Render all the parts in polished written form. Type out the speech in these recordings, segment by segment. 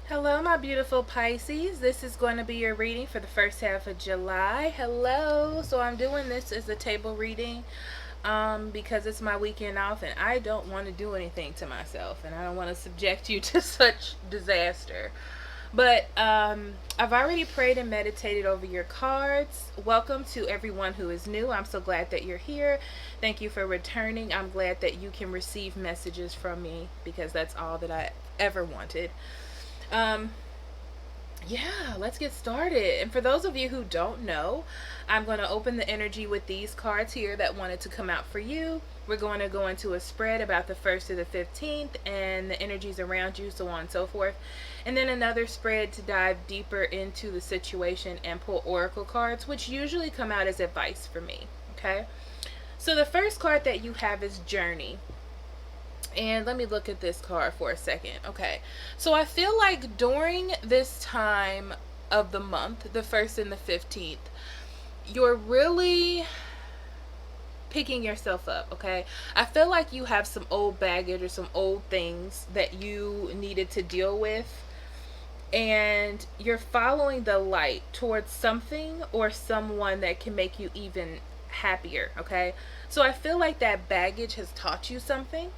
Hello, my beautiful Pisces. This is going to be your reading for the first half of July. Hello. So I'm doing this as a table reading because it's my weekend off and I don't want to do anything to myself and I don't want to subject you to such disaster. But I've already prayed and meditated over your cards. Welcome to everyone who is new. I'm so glad that you're here. Thank you for returning. I'm glad that you can receive messages from me because that's all that I ever wanted. Um, yeah, let's get started. And for those of you who don't know, I'm going to open the energy with these cards here that wanted to come out for you. We're going to go into a spread about the 1st to the 15th and the energies around you, so on and so forth. And then another spread to dive deeper into the situation and pull oracle cards, which usually come out as advice for me. Okay? So the first card that you have is Journey. And let me look at this card for a second. Okay. So I feel like during this time of the month, the 1st and the 15th, you're really picking yourself up, okay? I feel like you have some old baggage or some old things that you needed to deal with. And you're following the light towards something or someone that can make you even happier, okay? So I feel like that baggage has taught you something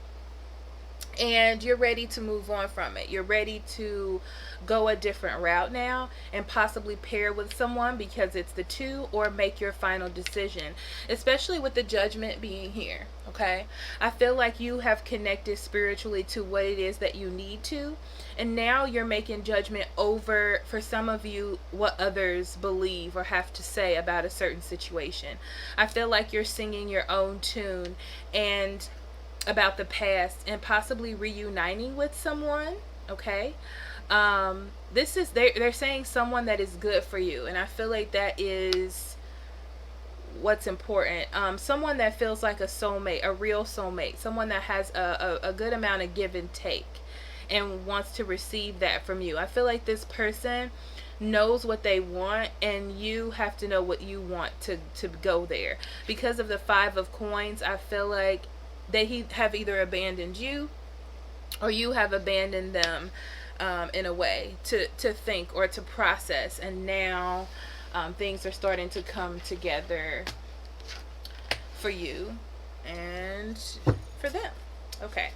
and you're ready to move on from it. You're ready to go a different route now and possibly pair with someone because it's the two, or make your final decision, especially with the Judgment being here. Okay, I feel like you have connected spiritually to what it is that you need to, and now you're making judgment over, for some of you, what others believe or have to say about a certain situation. I feel like you're singing your own tune and about the past and possibly reuniting with someone. Okay, this is, they're saying someone that is good for you, and I feel like that is what's important. Someone that feels like a soulmate, a real soulmate, someone that has a good amount of give and take and wants to receive that from you. I feel like this person knows what they want and you have to know what you want to go there. Because of the 5 of coins, I feel like they have either abandoned you or you have abandoned them, in a way to think or to process, and now things are starting to come together for you and for them. Okay,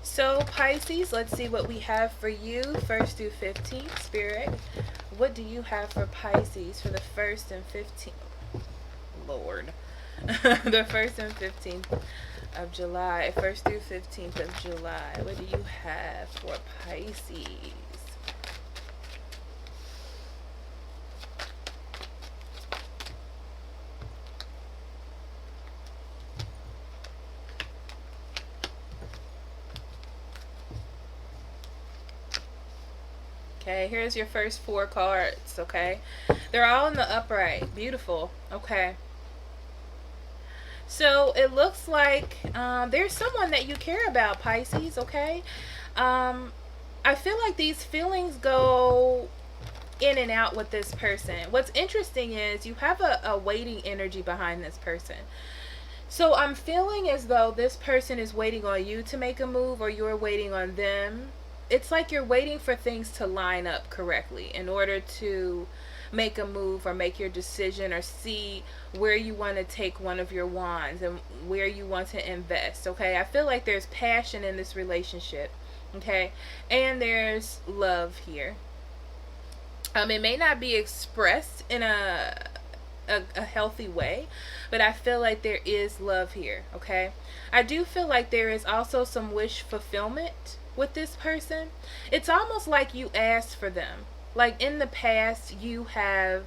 so Pisces, let's see what we have for you 1st through 15th. Spirit, what do you have for Pisces for the 1st and 15th? Lord. The 1st and 15th of July, 1st through 15th of July. What do you have for Pisces? Okay, here's your first 4 cards, okay? They're all in the upright. Beautiful. Okay. So it looks like there's someone that you care about, Pisces, okay? I feel like these feelings go in and out with this person. What's interesting is you have a waiting energy behind this person. So I'm feeling as though this person is waiting on you to make a move, or you're waiting on them. It's like you're waiting for things to line up correctly in order to make a move or make your decision or see where you want to take one of your wands and where you want to invest. Okay, I feel like there's passion in this relationship. Okay, and there's love here. It may not be expressed in a healthy way, but I feel like there is love here. Okay, I do feel like there is also some wish fulfillment with this person. It's almost like you asked for them. Like in the past, you have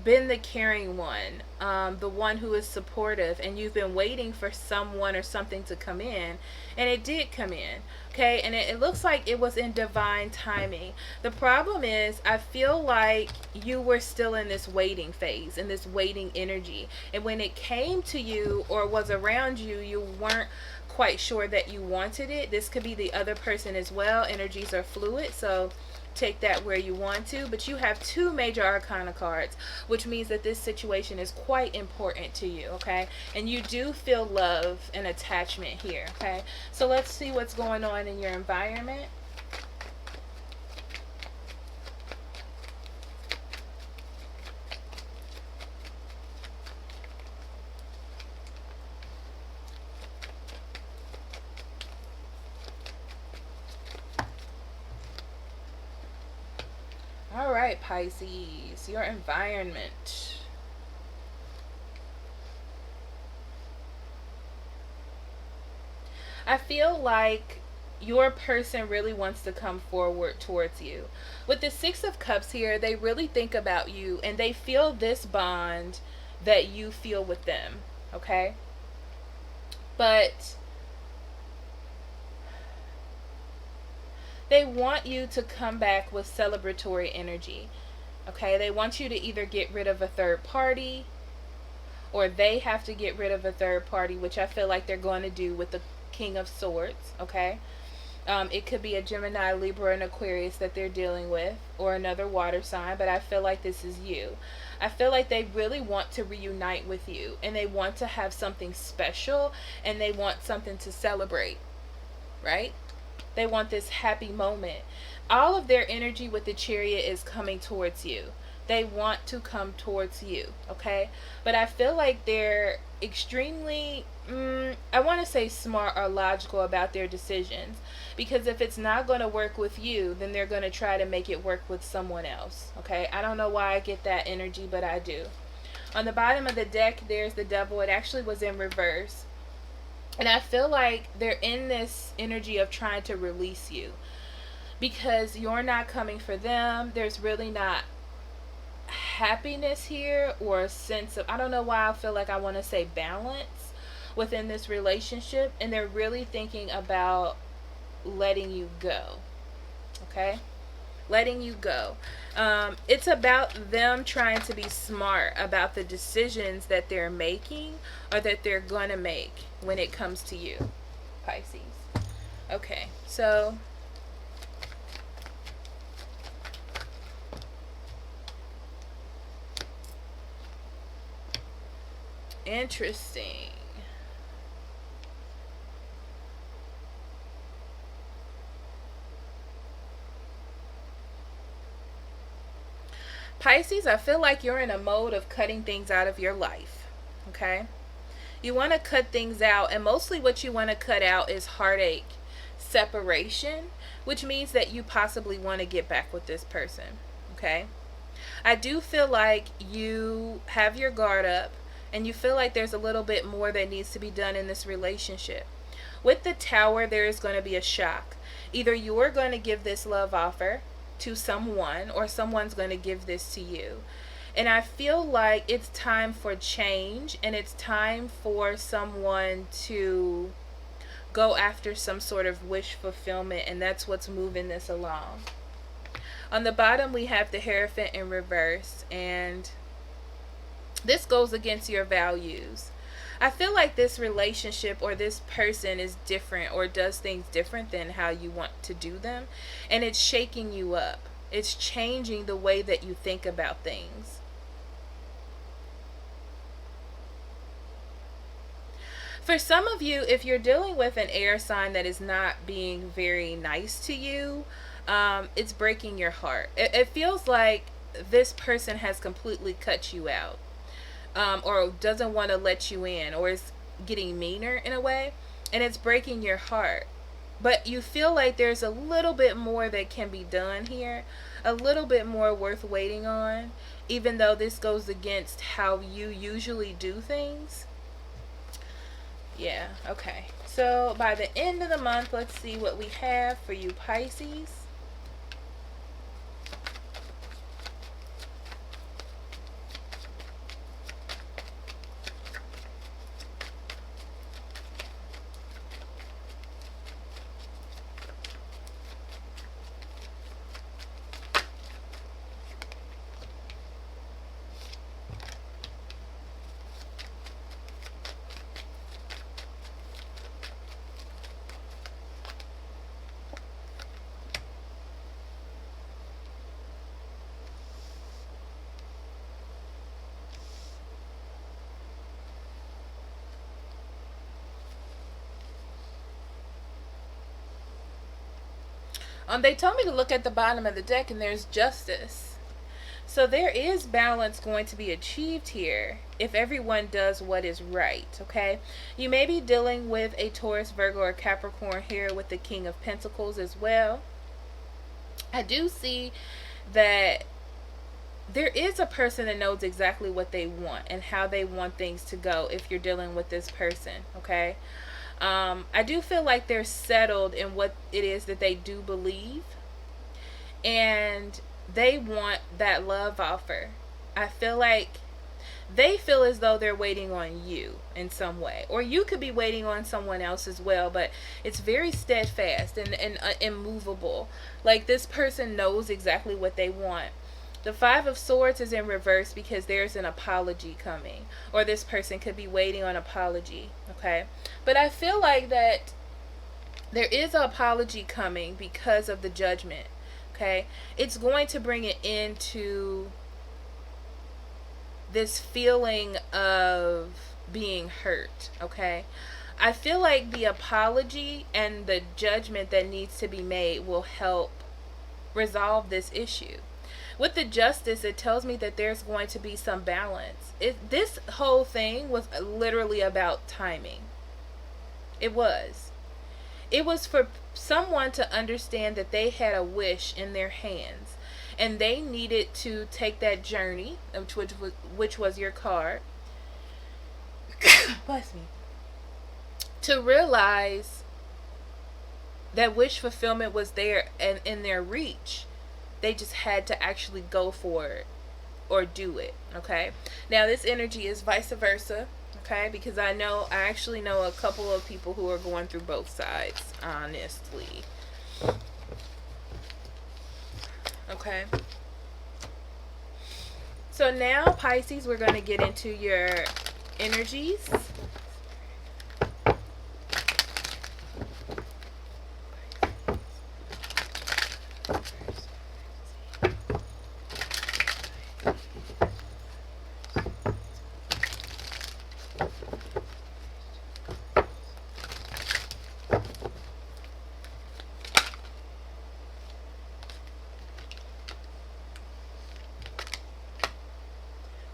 been the caring one, the one who is supportive, and you've been waiting for someone or something to come in, and it did come in. Okay, and it looks like it was in divine timing. The problem is, I feel like you were still in this waiting phase, in this waiting energy, and when it came to you or was around you, you weren't quite sure that you wanted it. This could be the other person as well. Energies are fluid, so take that where you want to, but you have 2 major arcana cards, which means that this situation is quite important to you. Okay, and you do feel love and attachment here. Okay, so let's see what's going on in your environment right, Pisces, your environment. I feel like your person really wants to come forward towards you. With the Six of Cups here, they really think about you and they feel this bond that you feel with them, okay? But they want you to come back with celebratory energy, okay? They want you to either get rid of a third party or they have to get rid of a third party, which I feel like they're going to do with the King of Swords, okay? It could be a Gemini, Libra, and Aquarius that they're dealing with, or another water sign, but I feel like this is you. I feel like they really want to reunite with you, and they want to have something special, and they want something to celebrate, right? They want this happy moment. All of their energy with the Chariot is coming towards you. They want to come towards you, okay? But I feel like they're extremely, I want to say smart or logical about their decisions. Because if it's not going to work with you, then they're going to try to make it work with someone else, okay? I don't know why I get that energy, but I do. On the bottom of the deck, there's the Devil. It actually was in reverse. And I feel like they're in this energy of trying to release you. Because you're not coming for them. There's really not happiness here or a sense of, I don't know why I feel like I want to say balance within this relationship, and they're really thinking about letting you go, okay? Letting you go. It's about them trying to be smart about the decisions that they're making or that they're gonna make when it comes to you, Pisces. Okay, so interesting. Pisces, I feel like you're in a mode of cutting things out of your life, okay? You want to cut things out, and mostly what you want to cut out is heartache, separation, which means that you possibly want to get back with this person, okay? I do feel like you have your guard up, and you feel like there's a little bit more that needs to be done in this relationship. With the Tower, there is going to be a shock. Either you're going to give this love offer to someone, or someone's going to give this to you. And I feel like it's time for change, and it's time for someone to go after some sort of wish fulfillment, and that's what's moving this along. On the bottom, we have the Hierophant in reverse, and this goes against your values. I feel like this relationship or this person is different or does things different than how you want to do them. And it's shaking you up. It's changing the way that you think about things. For some of you, if you're dealing with an air sign that is not being very nice to you, it's breaking your heart. It feels like this person has completely cut you out. Or doesn't want to let you in, or is getting meaner in a way, and it's breaking your heart. But you feel like there's a little bit more that can be done here, a little bit more worth waiting on, even though this goes against how you usually do things. Yeah, okay. So by the end of the month, let's see what we have for you, Pisces. They told me to look at the bottom of the deck, and there's Justice. So there is balance going to be achieved here if everyone does what is right, okay? You may be dealing with a Taurus, Virgo, or Capricorn here with the King of Pentacles as well. I do see that there is a person that knows exactly what they want and how they want things to go if you're dealing with this person, okay? I do feel like they're settled in what it is that they do believe, and they want that love offer. I feel like they feel as though they're waiting on you in some way, or you could be waiting on someone else as well, but it's very steadfast and immovable. Like, this person knows exactly what they want. The Five of Swords is in reverse because there's an apology coming, or this person could be waiting on apology, okay? But I feel like that there is an apology coming because of the Judgment, okay? It's going to bring it into this feeling of being hurt, okay? I feel like the apology and the judgment that needs to be made will help resolve this issue. With the Justice, it tells me that there's going to be some balance. This whole thing was literally about timing. It was. It was for someone to understand that they had a wish in their hands, and they needed to take that journey, which was your card. Bless me. To realize that wish fulfillment was there and in their reach. They just had to actually go for it or do it, okay? Now, this energy is vice versa, okay? Because I actually know a couple of people who are going through both sides, honestly. Okay? So now, Pisces, we're going to get into your energies.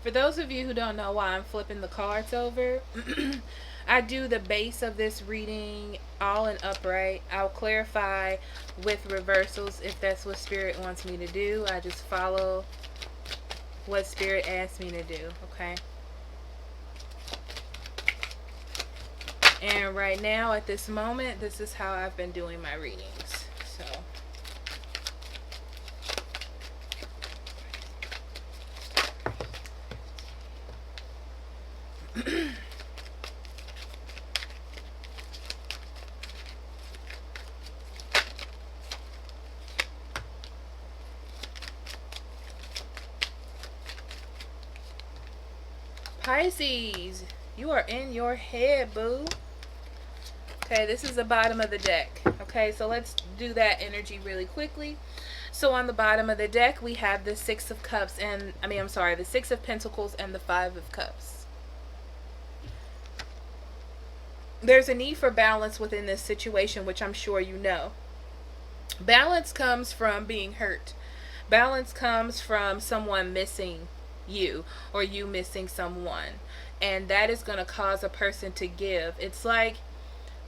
For those of you who don't know why I'm flipping the cards over, I do the base of this reading all in upright. I'll clarify with reversals if that's what Spirit wants me to do. I just follow what Spirit asks me to do, okay? And right now, at this moment, this is how I've been doing my readings. So Pisces, you are in your head, boo. Okay, this is the bottom of the deck. Okay, so let's do that energy really quickly. So on the bottom of the deck, we have the Six of Cups and, the Six of Pentacles and the Five of Cups. There's a need for balance within this situation, which I'm sure you know. Balance comes from being hurt. Balance comes from someone missing you or you missing someone. And that is going to cause a person to give. It's like,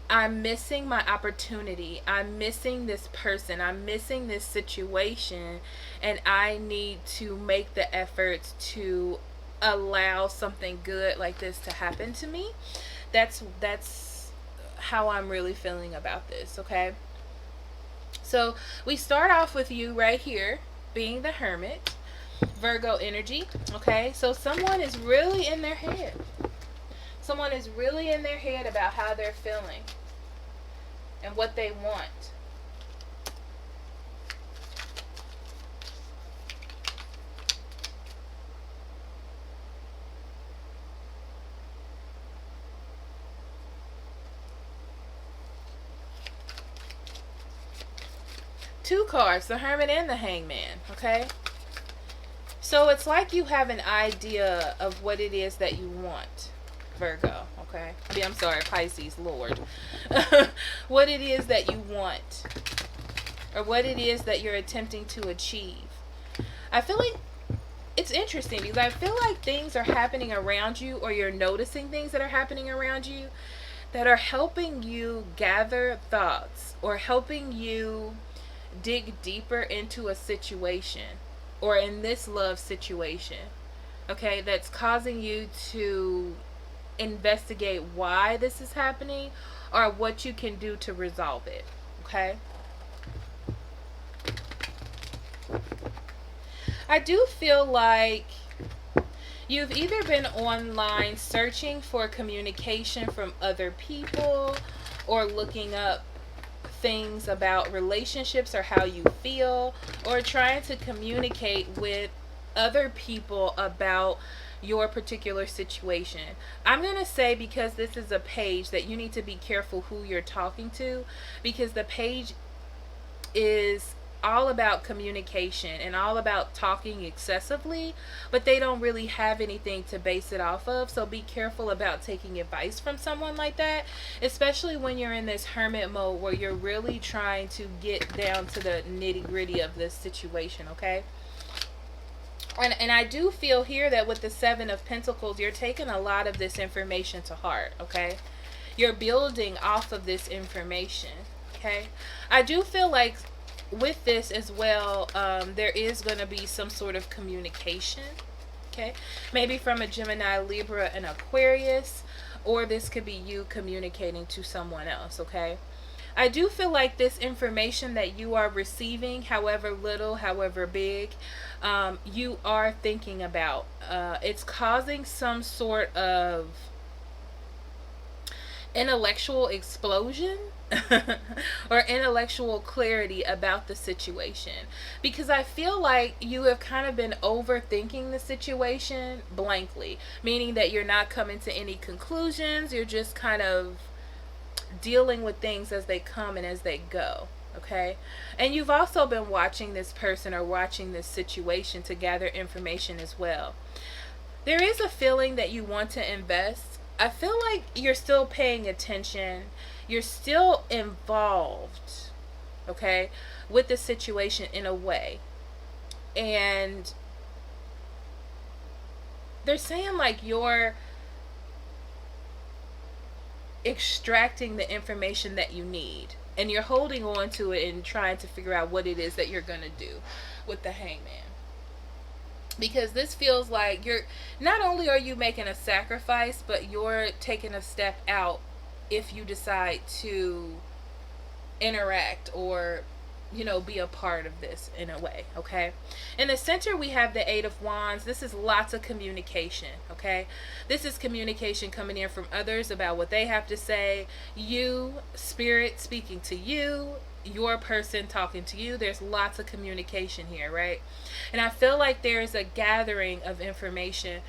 I'm missing my opportunity. I'm missing this person. I'm missing this situation. And I need to make the efforts to allow something good like this to happen to me. That's how I'm really feeling about this, okay? So we start off with you right here being the Hermit, Virgo energy, okay? So someone is really in their head. Someone is really in their head about how they're feeling and what they want. Two cards, the Hermit and the Hangman, okay? So it's like you have an idea of what it is that you want, Virgo, okay? I'm sorry, Pisces, Lord. What it is that you want, or what it is that you're attempting to achieve. I feel like it's interesting because I feel like things are happening around you, or you're noticing things that are happening around you that are helping you gather thoughts or helping you dig deeper into a situation. or in this love situation, okay, that's causing you to investigate why this is happening or what you can do to resolve it, okay? I do feel like you've either been online searching for communication from other people or looking up things about relationships or how you feel, or trying to communicate with other people about your particular situation. I'm going to say, because this is a page, that you need to be careful who you're talking to, because the page is all about communication and all about talking excessively, but they don't really have anything to base it off of. So be careful about taking advice from someone like that, especially when you're in this hermit mode where you're really trying to get down to the nitty gritty of this situation, okay? And I do feel here that with the Seven of Pentacles, you're taking a lot of this information to heart, okay? You're building off of this information, okay? I do feel like with this as well, there is going to be some sort of communication, okay? Maybe from a Gemini, Libra, and Aquarius, or this could be you communicating to someone else, okay? I do feel like this information that you are receiving, however little, however big, you are thinking about. It's causing some sort of intellectual explosion or intellectual clarity about the situation, because I feel like you have kind of been overthinking the situation blankly, meaning that you're not coming to any conclusions. You're just kind of dealing with things as they come and as they go, okay? And you've also been watching this person or watching this situation to gather information as well. There is a feeling that you want to invest. I feel like you're still paying attention. You're still involved, okay, with the situation in a way. And they're saying like you're extracting the information that you need, and you're holding on to it and trying to figure out what it is that you're going to do with the Hangman. Because this feels like you're, not only are you making a sacrifice, but you're taking a step out if you decide to interact or, you know, be a part of this in a way, okay? In the center, we have the Eight of Wands. This is lots of communication, okay? This is communication coming in from others about what they have to say. You, spirit speaking to you, your person talking to you. There's lots of communication here, right? And I feel like there's a gathering of information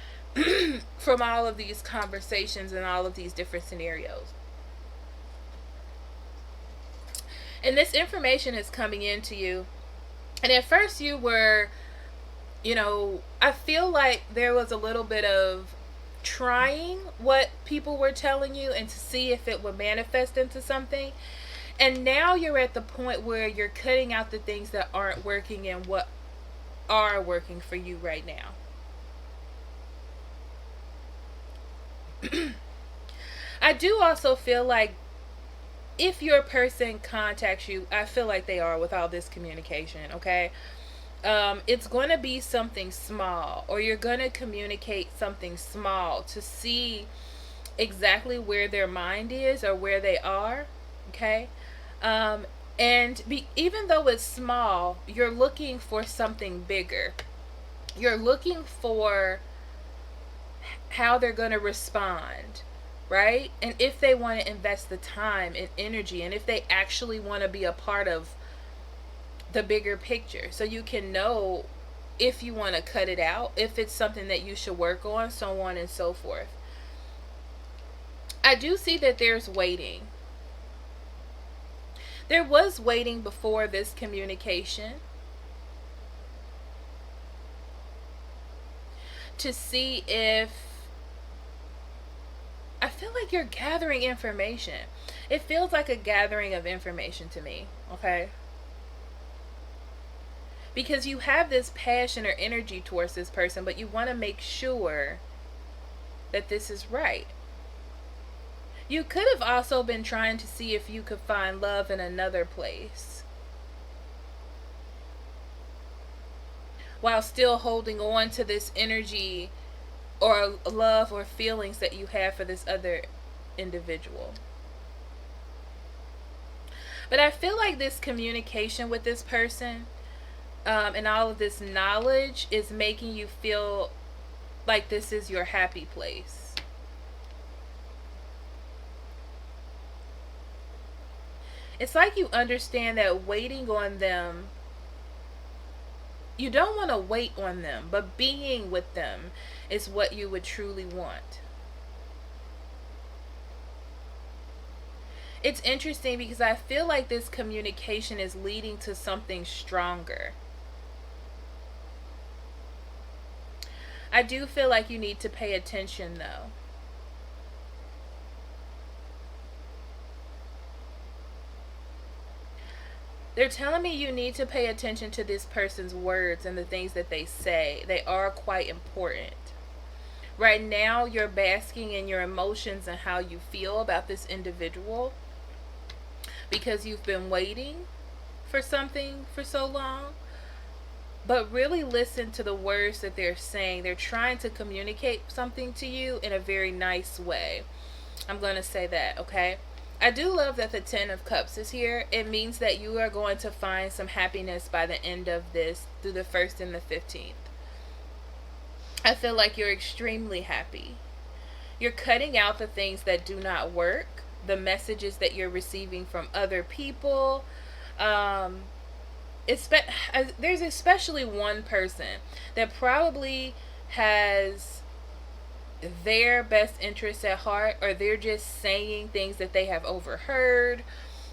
from all of these conversations and all of these different scenarios. And this information is coming into you. And at first you were, you know, I feel like there was a little bit of trying what people were telling you and to see if it would manifest into something. And now you're at the point where you're cutting out the things that aren't working and what are working for you right now. I do also feel like if your person contacts you, I feel like they are with all this communication, okay? It's going to be something small, or you're going to communicate something small to see exactly where their mind is or where they are, okay? Even though it's small, you're looking for something bigger. You're looking for how they're going to respond, right? And if they want to invest the time and energy, and if they actually want to be a part of the bigger picture, so you can know if you want to cut it out, if it's something that you should work on, so on and so forth. I do see that there's waiting. There was waiting before this communication to see if, I feel like you're gathering information. It feels like a gathering of information to me, okay? Because you have this passion or energy towards this person, but you want to make sure that this is right. You could have also been trying to see if you could find love in another place. while still holding on to this energy or love or feelings that you have for this other individual. But I feel like this communication with this person, and all of this knowledge is making you feel like this is your happy place. It's like you understand that waiting on them, you don't want to wait on them, but being with them is what you would truly want. It's interesting because I feel like this communication is leading to something stronger. I do feel like you need to pay attention though. They're telling me you need to pay attention to this person's words and the things that they say. They are quite important. Right now, you're basking in your emotions and how you feel about this individual because you've been waiting for something for so long. But really listen to the words that they're saying. They're trying to communicate something to you in a very nice way. I'm going to say that, okay? I do love that the 10 of Cups is here. It means that you are going to find some happiness by the end of this through the 1st and the 15th. I feel like you're extremely happy. You're cutting out the things that do not work, the messages that you're receiving from other people. There's especially one person that probably has their best interests at heart, or they're just saying things that they have overheard,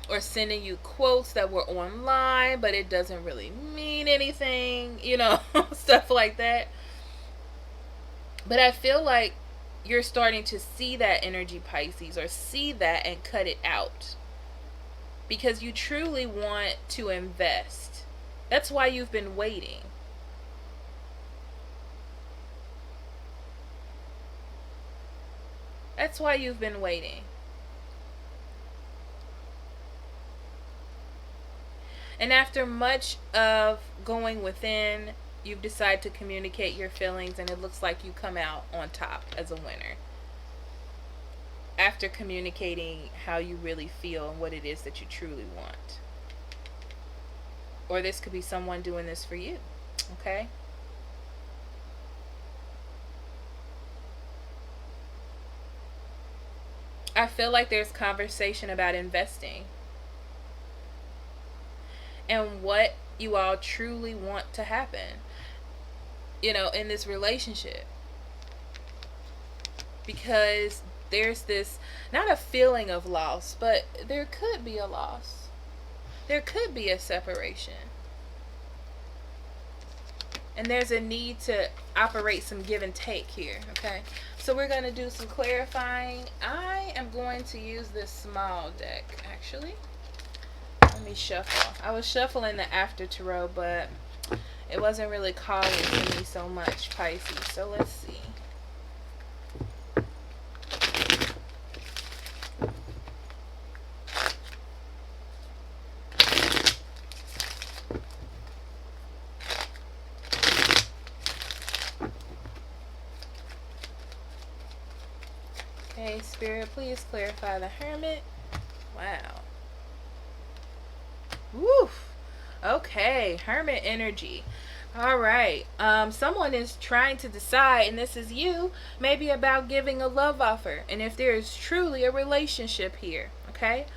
or sending you quotes that were online but it doesn't really mean anything, stuff like that. But I feel like you're starting to see that energy, Pisces, or see that and cut it out because you truly want to invest. That's why you've been waiting. That's why you've been waiting. And after much of going within, you've decided to communicate your feelings, and it looks like you come out on top as a winner. After communicating how you really feel and what it is that you truly want. Or this could be someone doing this for you. Okay? I feel like there's conversation about investing and what you all truly want to happen, in this relationship. Because there's this, not a feeling of loss, but there could be a loss. There could be a separation. And there's a need to operate some give and take here, okay? So we're going to do some clarifying. I am going to use this small deck, actually. Let me shuffle. I was shuffling the After Tarot, but it wasn't really calling to me so much, Pisces. So let's see. Okay, Spirit, please clarify the Hermit. Wow. Woof. Okay, Hermit Energy. All right. Someone is trying to decide, and this is you, maybe about giving a love offer. And if there is truly a relationship here, okay?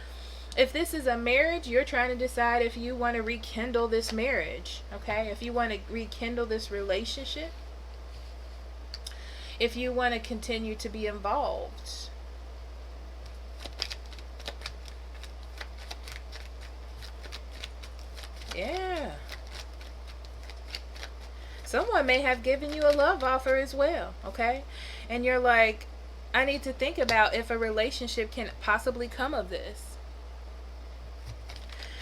If this is a marriage, you're trying to decide if you want to rekindle this marriage, okay? If you want to rekindle this relationship. If you want to continue to be involved. Yeah. Someone may have given you a love offer as well, okay? And you're like, I need to think about if a relationship can possibly come of this.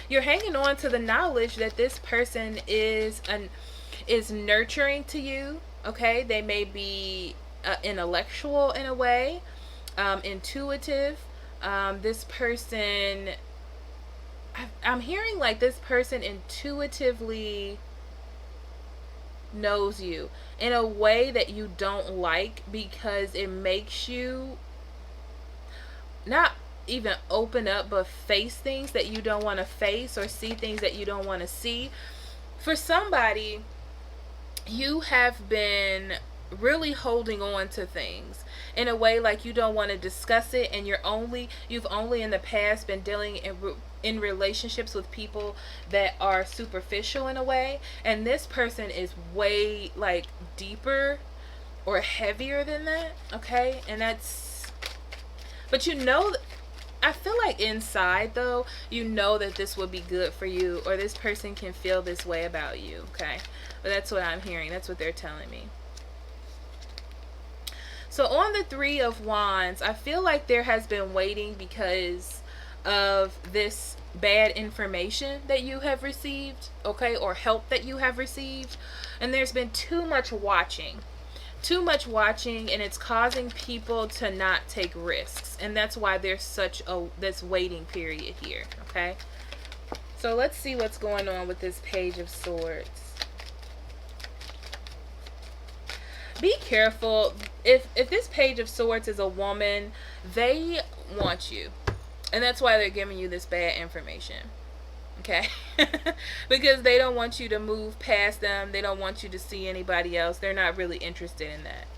You're hanging on to the knowledge that this person is nurturing to you, okay? They may be intellectual in a way, intuitive. This person, I'm hearing like this person intuitively knows you in a way that you don't like, because it makes you not even open up but face things that you don't want to face, or see things that you don't want to see. For somebody, you have been really holding on to things in a way like you don't want to discuss it, and you've only in the past been dealing in relationships with people that are superficial in a way, and this person is way like deeper or heavier than that, okay? And that's, but I feel like inside though, you know that this would be good for you, or this person can feel this way about you, okay? But that's what I'm hearing. That's what they're telling me. So on the Three of Wands, I feel like there has been waiting because of this bad information that you have received, okay, or help that you have received. And there's been too much watching, and it's causing people to not take risks. And that's why there's such this waiting period here, okay? So let's see what's going on with this Page of Swords. Be careful. If this Page of Swords is a woman, they want you. And that's why they're giving you this bad information. Okay? Because they don't want you to move past them. They don't want you to see anybody else. They're not really interested in that.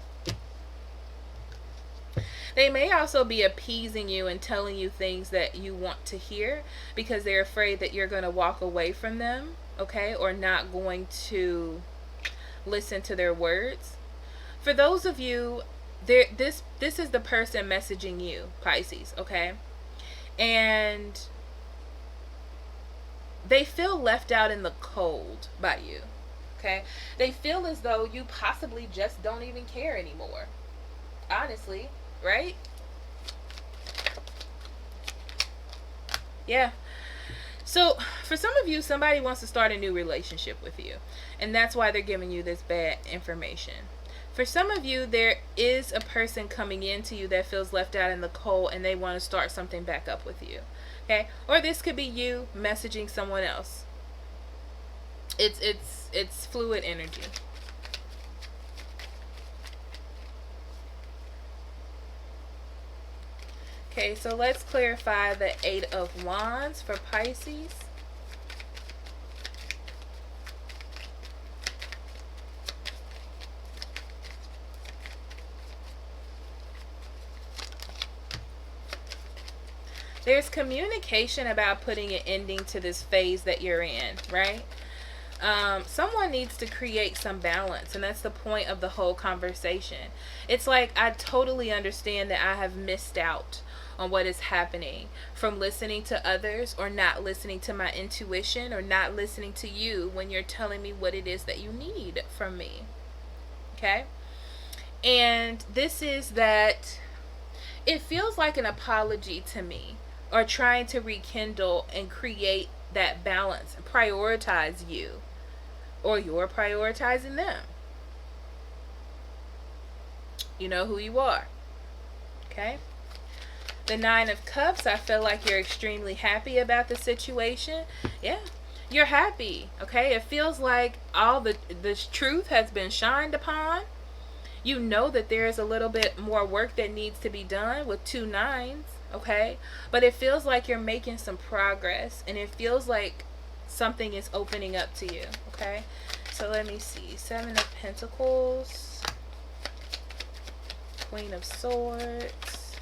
They may also be appeasing you and telling you things that you want to hear, because they're afraid that you're going to walk away from them, okay? Or not going to listen to their words. For those of you, this is the person messaging you, Pisces, okay? And they feel left out in the cold by you, okay? They feel as though you possibly just don't even care anymore. Honestly, right? Yeah. So, for some of you, somebody wants to start a new relationship with you, and that's why they're giving you this bad information. For some of you, there is a person coming into you that feels left out in the cold, and they want to start something back up with you. Okay? Or this could be you messaging someone else. It's fluid energy. Okay, so let's clarify the Eight of Wands for Pisces. There's communication about putting an ending to this phase that you're in, right? Someone needs to create some balance, and that's the point of the whole conversation. It's like, I totally understand that I have missed out on what is happening from listening to others, or not listening to my intuition, or not listening to you when you're telling me what it is that you need from me. Okay? And this is that it feels like an apology to me, or trying to rekindle and create that balance and prioritize you, or you're prioritizing them. You know who you are. Okay? The Nine of Cups, I feel like you're extremely happy about the situation. Yeah, you're happy. Okay? It feels like all the truth has been shined upon. You know that there is a little bit more work that needs to be done with two nines. Okay? But it feels like you're making some progress, and it feels like something is opening up to you. Okay? So let me see. Seven of Pentacles, Queen of Swords,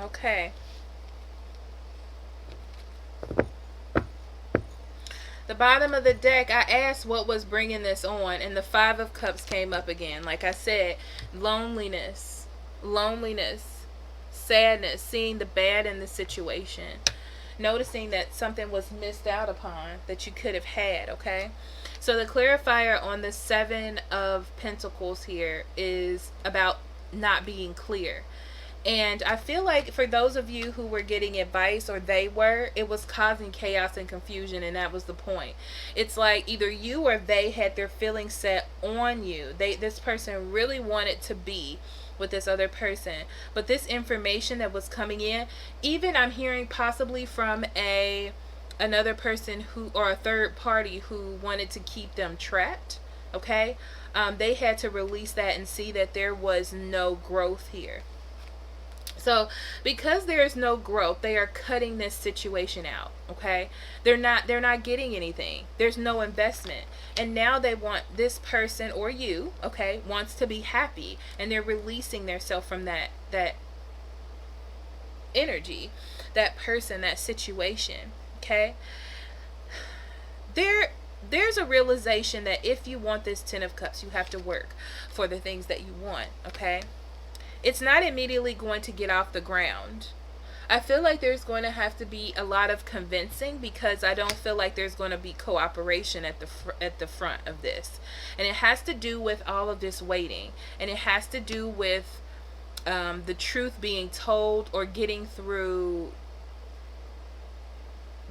okay. The bottom of the deck, I asked what was bringing this on, and the Five of Cups came up again. Like I said, loneliness, sadness, seeing the bad in the situation, noticing that something was missed out upon that you could have had, okay? So the clarifier on the Seven of Pentacles here is about not being clear. And I feel like for those of you who were getting advice, or they were, it was causing chaos and confusion, and that was the point. It's like either you or they had their feelings set on you. This person really wanted to be with this other person, but this information that was coming in, even I'm hearing possibly from another person who, or a third party who wanted to keep them trapped. Okay, they had to release that and see that there was no growth here. So because there is no growth, they are cutting this situation out. Okay, they're not getting anything. There's no investment, and now they want this person, or you, okay, wants to be happy, and they're releasing themselves from that energy, that person, that situation. Okay, there's a realization that if you want this 10 of cups, you have to work for the things that you want. Okay, it's not immediately going to get off the ground. I feel like there's going to have to be a lot of convincing, because I don't feel like there's going to be cooperation at the front of this. And it has to do with all of this waiting, and it has to do with the truth being told, or getting through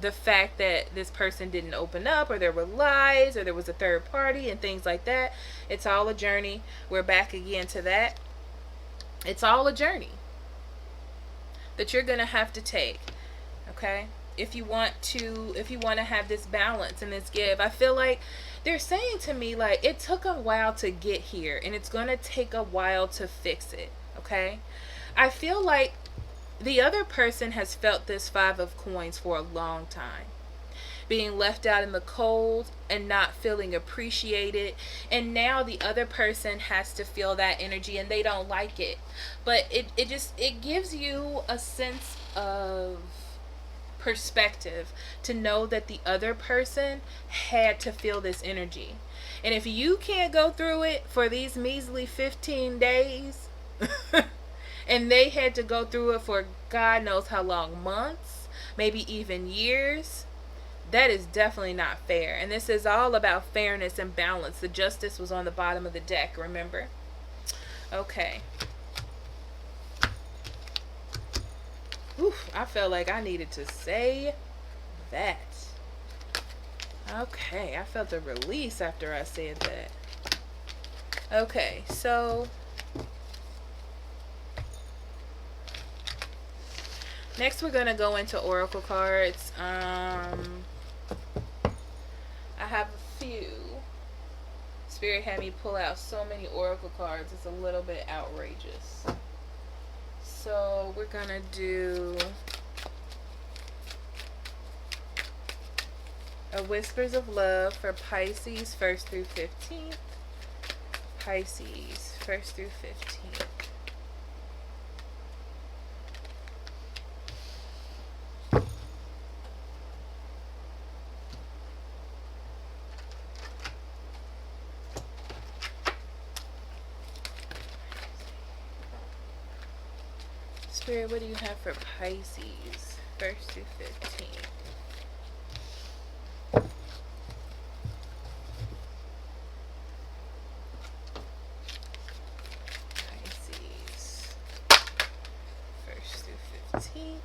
the fact that this person didn't open up, or there were lies, or there was a third party and things like that. It's all a journey. We're back again to that. It's all a journey that you're going to have to take. Okay? If you want to have this balance and this give. I feel like they're saying to me, like, it took a while to get here, and it's going to take a while to fix it. Okay? I feel like the other person has felt this 5 of coins for a long time. Being left out in the cold and not feeling appreciated, and now the other person has to feel that energy, and they don't like it. But it gives you a sense of perspective to know that the other person had to feel this energy. And if you can't go through it for these measly 15 days and they had to go through it for God knows how long, months, maybe even years, that is definitely not fair. And this is all about fairness and balance. The justice was on the bottom of the deck, remember? Okay. Oof, I felt like I needed to say that. Okay, I felt a release after I said that. Okay, so next we're going to go into oracle cards. I have a few. Spirit had me pull out so many oracle cards. It's a little bit outrageous. So we're going to do a Whispers of Love for Pisces 1st through 15th. Pisces 1st through 15th. Spirit, what do you have for Pisces 1st through 15th? Pisces 1st through 15th.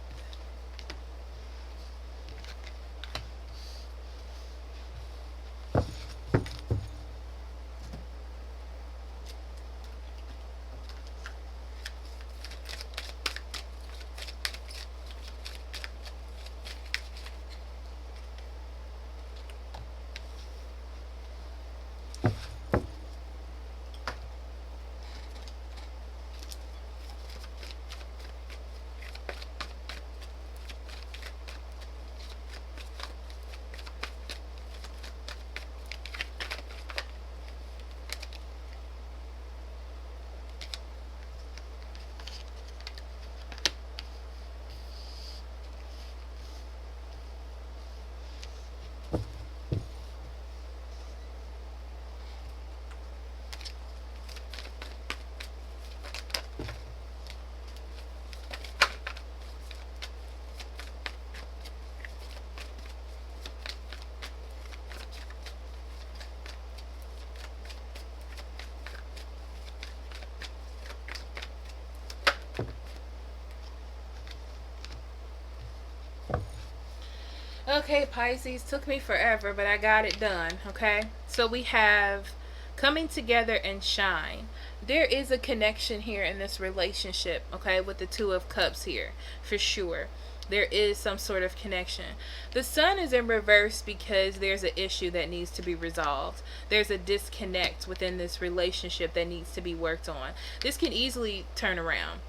Okay, Pisces, took me forever, but I got it done, okay? So we have coming together and shine. There is a connection here in this relationship, okay, with the Two of Cups here, for sure. There is some sort of connection. The sun is in reverse because there's an issue that needs to be resolved. There's a disconnect within this relationship that needs to be worked on. This can easily turn around.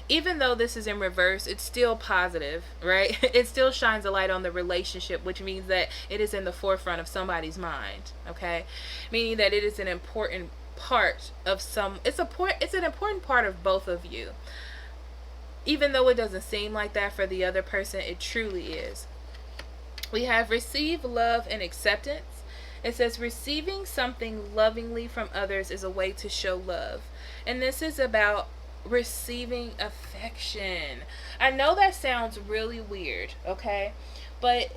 Even though this is in reverse, it's still positive, right? It still shines a light on the relationship, which means that it is in the forefront of somebody's mind, okay? Meaning that it is an important part of it's an important part of both of you. Even though it doesn't seem like that for the other person, it truly is. We have receive love and acceptance. It says receiving something lovingly from others is a way to show love. And this is about receiving affection. I know that sounds really weird, okay? But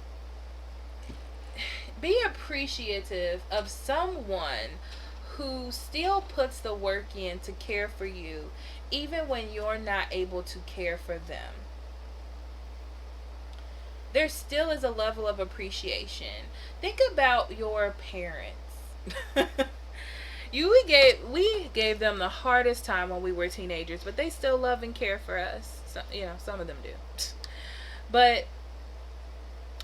be appreciative of someone who still puts the work in to care for you, even when you're not able to care for them. There still is a level of appreciation. Think about your parents. We gave them the hardest time when we were teenagers, but they still love and care for us. So, some of them do. But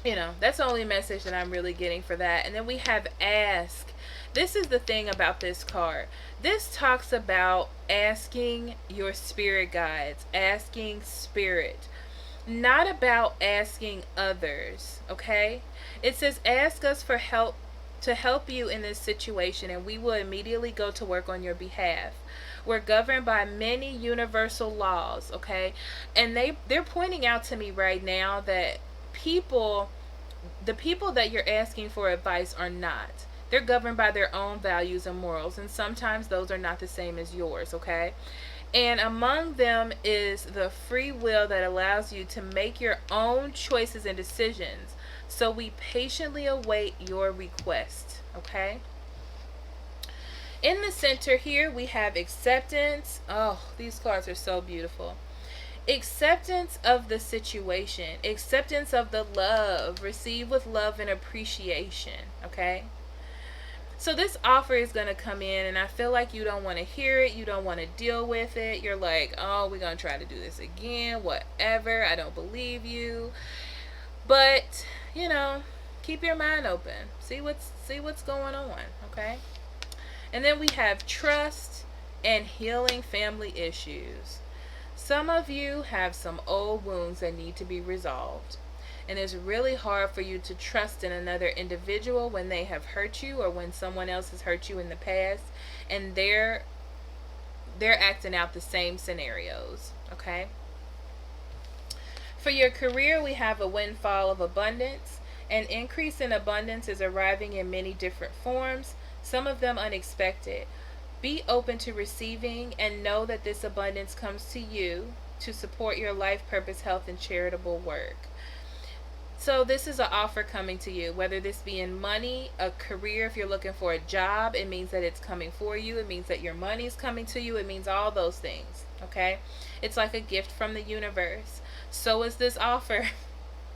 that's the only message that I'm really getting for that. And then we have ask. This is the thing about this card. This talks about asking your spirit guides, asking spirit, not about asking others, okay? It says ask us for help, to help you in this situation, and we will immediately go to work on your behalf. We're governed by many universal laws, okay? And they're pointing out to me right now that the people that you're asking for advice are not. They're governed by their own values and morals, and sometimes those are not the same as yours, okay? And among them is the free will that allows you to make your own choices and decisions. So we patiently await your request, okay? In the center here, we have acceptance. Oh, these cards are so beautiful. Acceptance of the situation, acceptance of the love, receive with love and appreciation, okay? So this offer is going to come in, and I feel like you don't want to hear it. You don't want to deal with it. You're like, oh, we're going to try to do this again, whatever. I don't believe you. But, keep your mind open. See what's going on, okay? And then we have trust and healing family issues. Some of you have some old wounds that need to be resolved. And it's really hard for you to trust in another individual when they have hurt you or when someone else has hurt you in the past, and they're acting out the same scenarios, okay? For your career, we have a windfall of abundance. An increase in abundance is arriving in many different forms, some of them unexpected. Be open to receiving and know that this abundance comes to you to support your life purpose, health, and charitable work. So this is an offer coming to you, whether this be in money, a career. If you're looking for a job, it means that it's coming for you. It means that your money is coming to you. It means all those things, okay? It's like a gift from the universe. So is this offer,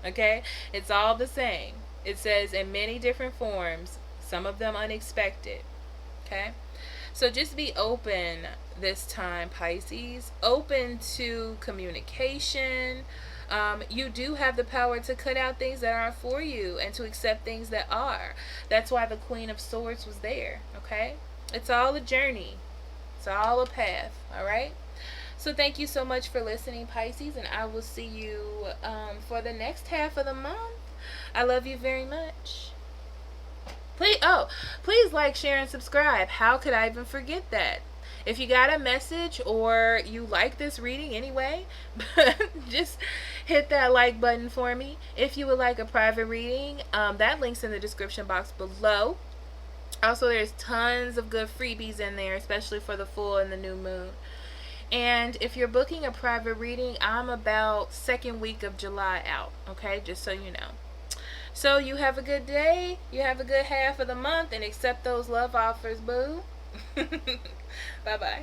okay? It's all the same. It says in many different forms, some of them unexpected, okay? So just be open this time, Pisces. Open to communication. You do have the power to cut out things that aren't for you and to accept things that are. That's why the Queen of Swords was there, okay? It's all a journey. It's all a path, all right? So thank you so much for listening, Pisces, and I will see you for the next half of the month. I love you very much. Please like, share, and subscribe. How could I even forget that? If you got a message or you like this reading anyway, just hit that like button for me. If you would like a private reading, that link's in the description box below. Also, there's tons of good freebies in there, especially for the full and the new moon. And if you're booking a private reading, I'm about second week of July out, okay? Just so you know. So you have a good day, you have a good half of the month, and accept those love offers, boo. Bye-bye.